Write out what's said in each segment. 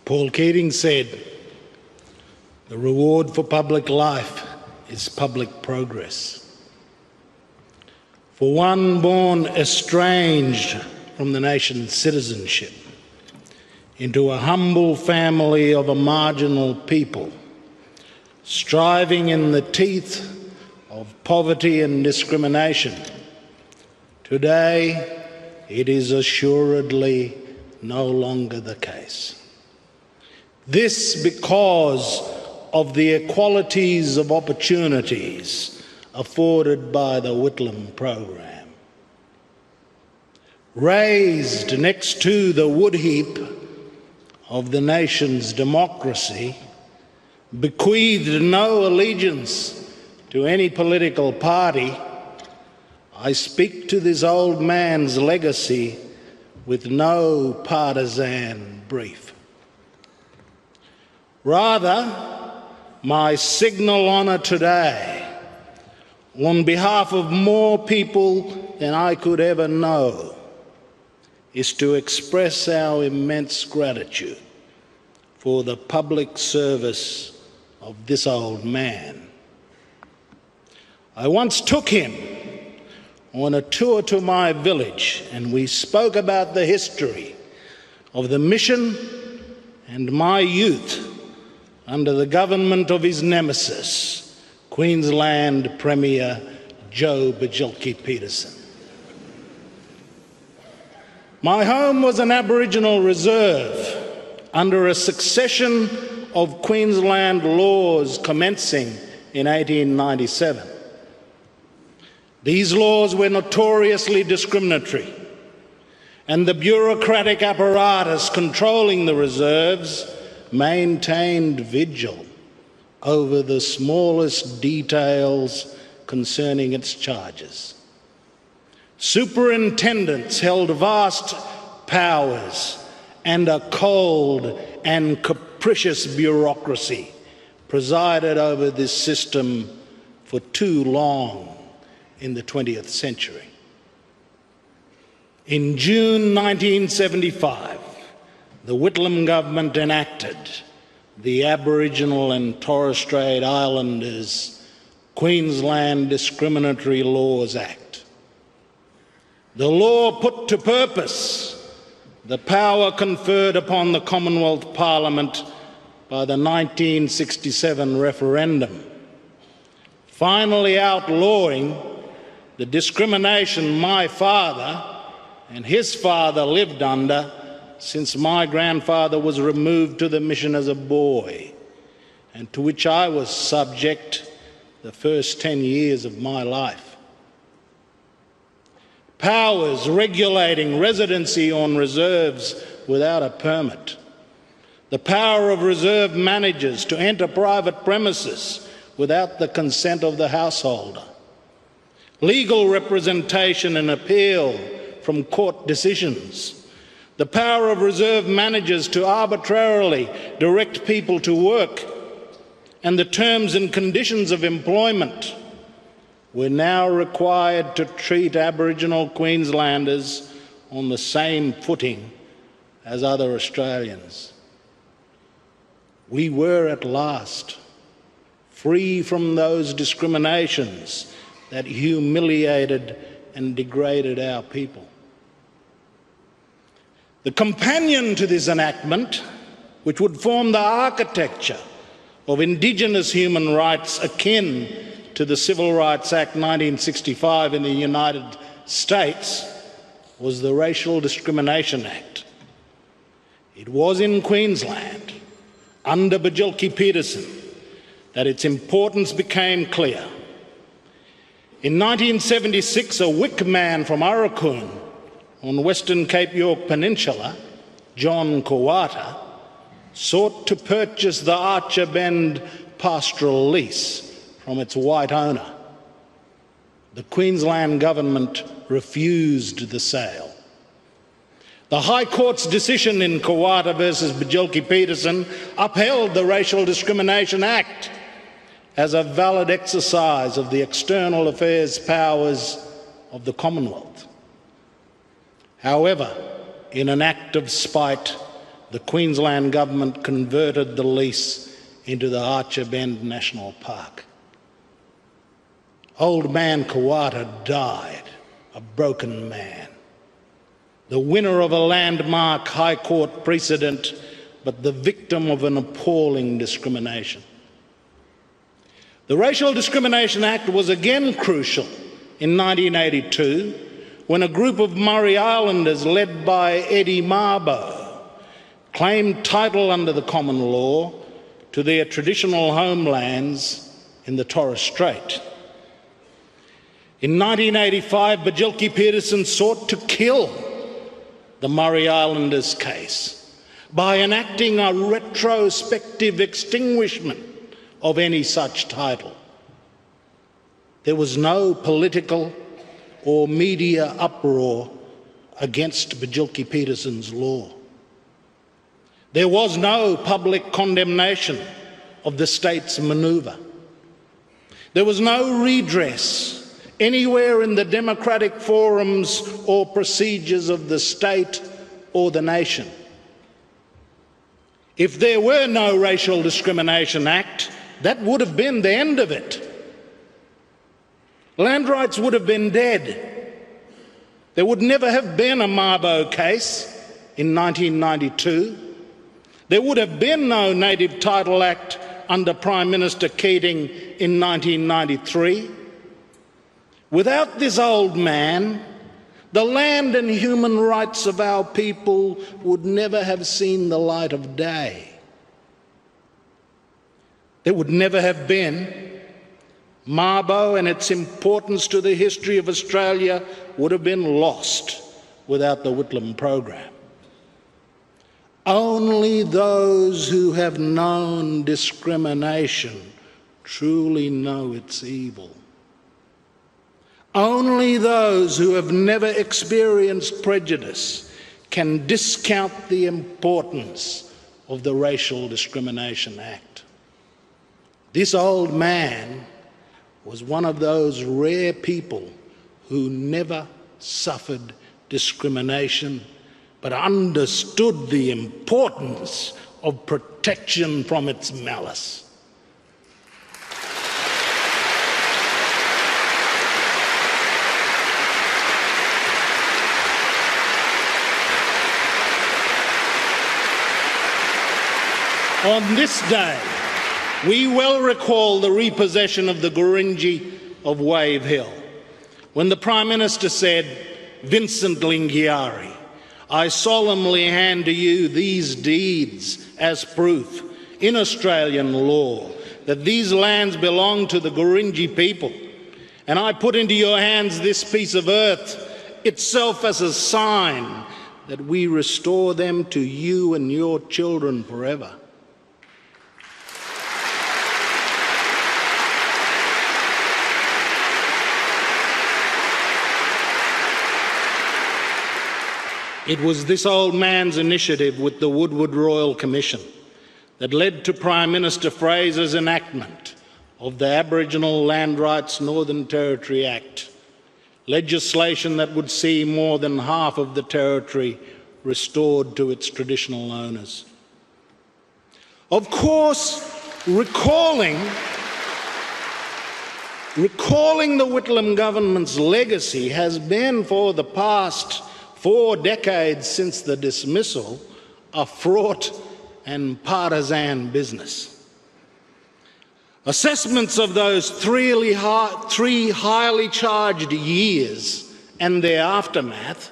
Paul Keating said, "The reward for public life is public progress." For one born estranged from the nation's citizenship into a humble family of a marginal people, striving in the teeth of poverty and discrimination, today it is assuredly no longer the case. This because of the equalities of opportunities afforded by the Whitlam program. Raised next to the wood heap of the nation's democracy, bequeathed no allegiance to any political party, I speak to this old man's legacy with no partisan brief. Rather, my signal honour today, on behalf of more people than I could ever know, is to express our immense gratitude for the public service of this old man. I once took him on a tour to my village, and we spoke about the history of the mission and my youth under the government of his nemesis, Queensland Premier Joe Bjelke-Petersen. My home was an Aboriginal reserve under a succession of Queensland laws commencing in 1897. These laws were notoriously discriminatory, and the bureaucratic apparatus controlling the reserves maintained vigil over the smallest details concerning its charges. Superintendents held vast powers, and a cold and capricious bureaucracy presided over this system for too long in the 20th century. In June 1975, the Whitlam government enacted the Aboriginal and Torres Strait Islanders Queensland Discriminatory Laws Act. The law put to purpose the power conferred upon the Commonwealth Parliament by the 1967 referendum, finally outlawing the discrimination my father and his father lived under since my grandfather was removed to the mission as a boy, and to which I was subject the first 10 years of my life. Powers regulating residency on reserves without a permit, the power of reserve managers to enter private premises without the consent of the householder, legal representation and appeal from court decisions, the power of reserve managers to arbitrarily direct people to work, and the terms and conditions of employment were now required to treat Aboriginal Queenslanders on the same footing as other Australians. We were at last free from those discriminations that humiliated and degraded our people. The companion to this enactment, which would form the architecture of Indigenous human rights akin to the Civil Rights Act 1965 in the United States, was the Racial Discrimination Act. It was in Queensland, under Bjelke-Petersen, that its importance became clear. In 1976, a Wik man from Arakoon on Western Cape York Peninsula, John Kawata, sought to purchase the Archer Bend pastoral lease from its white owner. The Queensland government refused the sale. The High Court's decision in Kawata versus Bjelke-Petersen upheld the Racial Discrimination Act as a valid exercise of the external affairs powers of the Commonwealth. However, in an act of spite, the Queensland government converted the lease into the Archer Bend National Park. Old man Kawata died, a broken man, the winner of a landmark High Court precedent, but the victim of an appalling discrimination. The Racial Discrimination Act was again crucial in 1982 when a group of Murray Islanders led by Eddie Mabo claimed title under the common law to their traditional homelands in the Torres Strait. In 1985, Bajilki Peterson sought to kill the Murray Islanders case by enacting a retrospective extinguishment of any such title. There was no political or media uproar against Bajilki Peterson's law. There was no public condemnation of the state's manoeuvre. There was no redress anywhere in the democratic forums or procedures of the state or the nation. If there were no Racial Discrimination Act, that would have been the end of it. Land rights would have been dead. There would never have been a Mabo case in 1992. There would have been no Native Title Act under Prime Minister Keating in 1993. Without this old man, the land and human rights of our people would never have seen the light of day. There would never have been Mabo, and its importance to the history of Australia would have been lost without the Whitlam program. Only those who have known discrimination truly know its evil. Only those who have never experienced prejudice can discount the importance of the Racial Discrimination Act. This old man was one of those rare people who never suffered discrimination but understood the importance of protection from its malice. On this day, we well recall the repossession of the Gurindji of Wave Hill, when the Prime Minister said, "Vincent Lingiari, I solemnly hand to you these deeds as proof in Australian law that these lands belong to the Gurindji people, and I put into your hands this piece of earth itself as a sign that we restore them to you and your children forever." It was this old man's initiative with the Woodward Royal Commission that led to Prime Minister Fraser's enactment of the Aboriginal Land Rights Northern Territory Act, legislation that would see more than half of the territory restored to its traditional owners. Of course, recalling the Whitlam government's legacy has been, for the past 4 decades since the dismissal, a fraught and partisan business. Assessments of those three highly charged years and their aftermath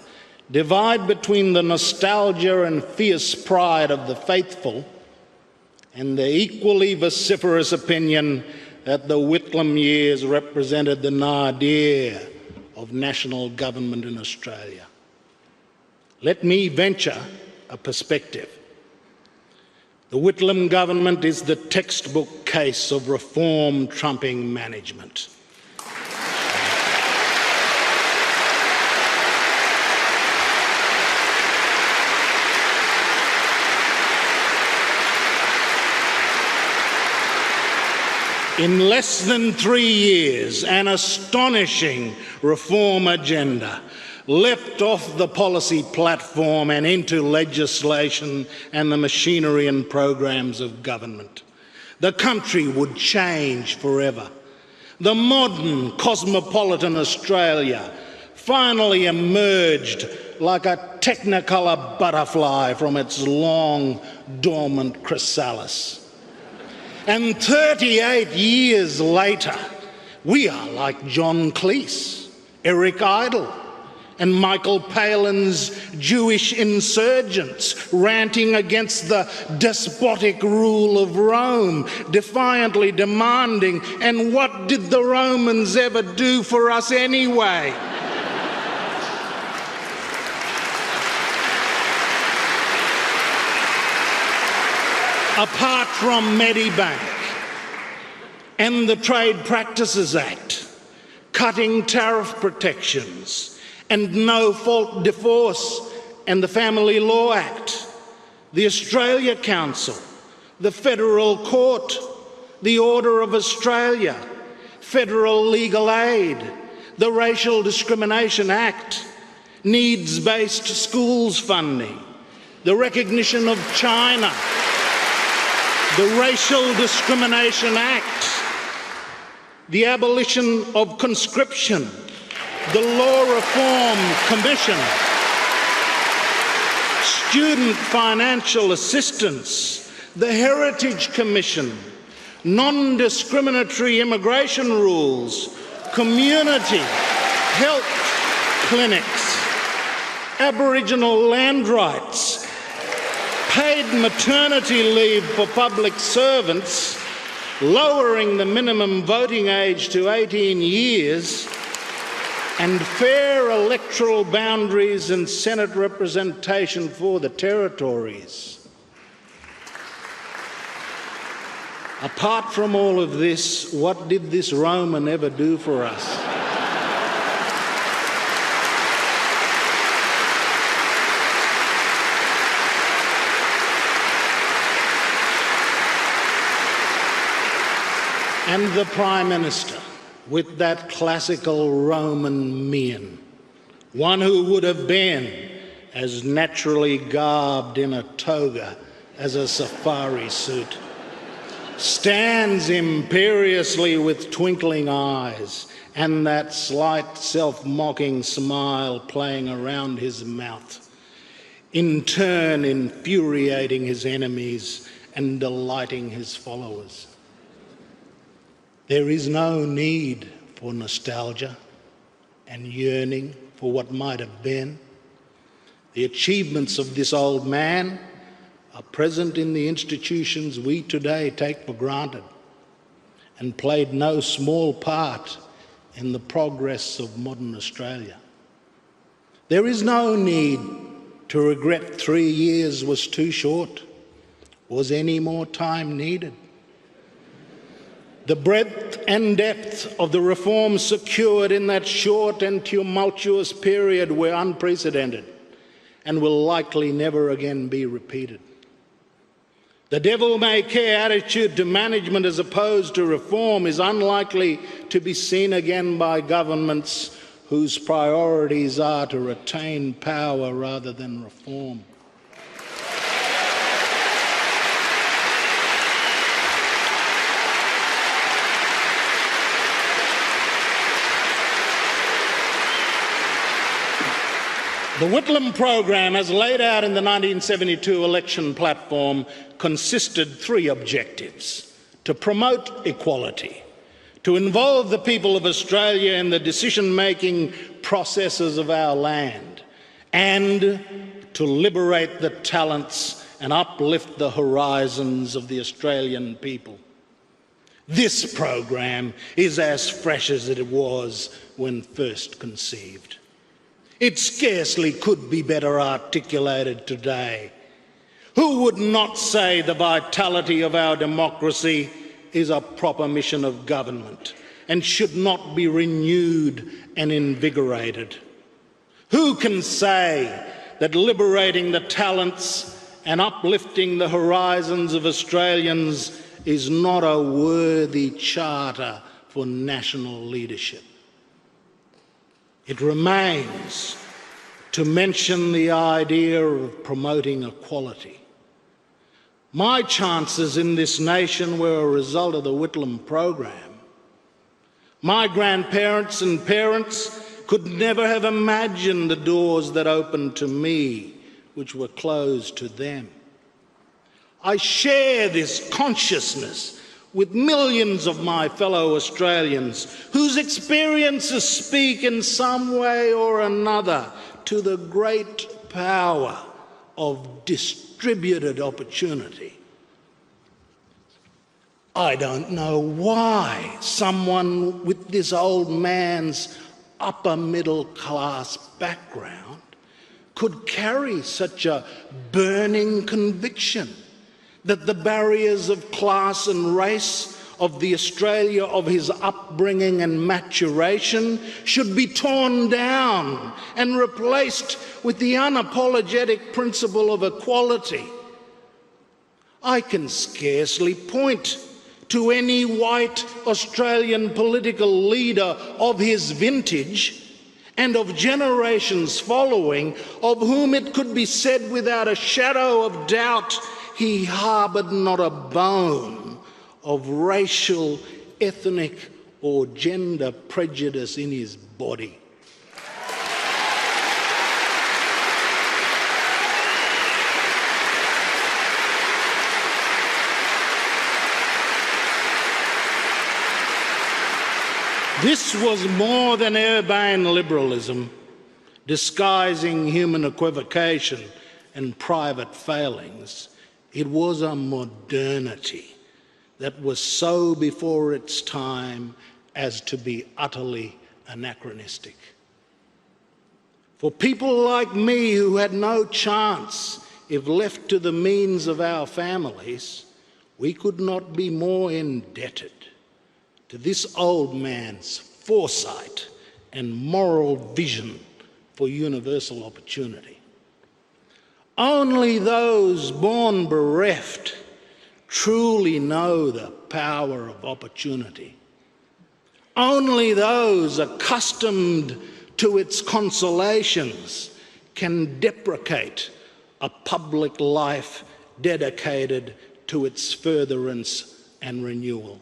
divide between the nostalgia and fierce pride of the faithful and the equally vociferous opinion that the Whitlam years represented the nadir of national government in Australia. Let me venture a perspective. The Whitlam government is the textbook case of reform trumping management. In less than 3 years, an astonishing reform agenda leapt off the policy platform and into legislation and the machinery and programs of government, the country would change forever. The modern cosmopolitan Australia finally emerged like a technicolor butterfly from its long dormant chrysalis. And 38 years later, we are like John Cleese, Eric Idle, and Michael Palin's Jewish insurgents ranting against the despotic rule of Rome, defiantly demanding, "And what did the Romans ever do for us anyway?" Apart from Medibank and the Trade Practices Act, cutting tariff protections, and no-fault divorce and the Family Law Act, the Australia Council, the Federal Court, the Order of Australia, federal legal aid, the Racial Discrimination Act, needs-based schools funding, the recognition of China, the Racial Discrimination Act, the abolition of conscription, the Law Reform Commission, student financial assistance, the Heritage Commission, non-discriminatory immigration rules, community health clinics, Aboriginal land rights, paid maternity leave for public servants, lowering the minimum voting age to 18 years, and fair electoral boundaries and Senate representation for the territories. Apart from all of this, what did this Roman ever do for us? And the Prime Minister, with that classical Roman mien, one who would have been as naturally garbed in a toga as a safari suit, stands imperiously with twinkling eyes and that slight self-mocking smile playing around his mouth, in turn infuriating his enemies and delighting his followers. There is no need for nostalgia and yearning for what might have been. The achievements of this old man are present in the institutions we today take for granted and played no small part in the progress of modern Australia. There is no need to regret 3 years was too short. Was any more time needed? The breadth and depth of the reforms secured in that short and tumultuous period were unprecedented and will likely never again be repeated. The devil-may-care attitude to management as opposed to reform is unlikely to be seen again by governments whose priorities are to retain power rather than reform. The Whitlam program, as laid out in the 1972 election platform, consisted 3 objectives: to promote equality, to involve the people of Australia in the decision-making processes of our land, and to liberate the talents and uplift the horizons of the Australian people. This program is as fresh as it was when first conceived. It scarcely could be better articulated today. Who would not say the vitality of our democracy is a proper mission of government and should not be renewed and invigorated? Who can say that liberating the talents and uplifting the horizons of Australians is not a worthy charter for national leadership? It remains to mention the idea of promoting equality. My chances in this nation were a result of the Whitlam program. My grandparents and parents could never have imagined the doors that opened to me, which were closed to them. I share this consciousness with millions of my fellow Australians whose experiences speak in some way or another to the great power of distributed opportunity. I don't know why someone with this old man's upper middle class background could carry such a burning conviction that the barriers of class and race of the Australia of his upbringing and maturation should be torn down and replaced with the unapologetic principle of equality. I can scarcely point to any white Australian political leader of his vintage and of generations following of whom it could be said without a shadow of doubt he harboured not a bone of racial, ethnic or gender prejudice in his body. This was more than urbane liberalism, disguising human equivocation and private failings. It was a modernity that was so before its time as to be utterly anachronistic. For people like me who had no chance, if left to the means of our families, we could not be more indebted to this old man's foresight and moral vision for universal opportunity. Only those born bereft truly know the power of opportunity. Only those accustomed to its consolations can deprecate a public life dedicated to its furtherance and renewal.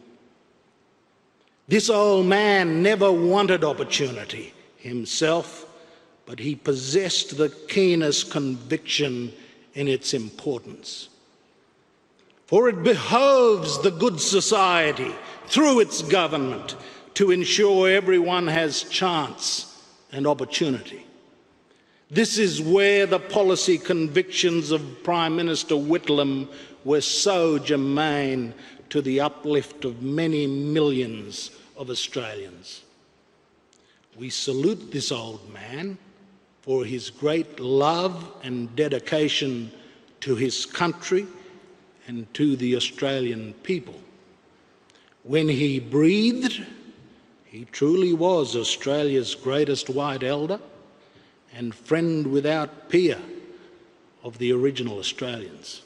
This old man never wanted opportunity himself, but he possessed the keenest conviction in its importance. For it behoves the good society, through its government, to ensure everyone has chance and opportunity. This is where the policy convictions of Prime Minister Whitlam were so germane to the uplift of many millions of Australians. We salute this old man for his great love and dedication to his country and to the Australian people. When he breathed, he truly was Australia's greatest white elder and friend without peer of the original Australians.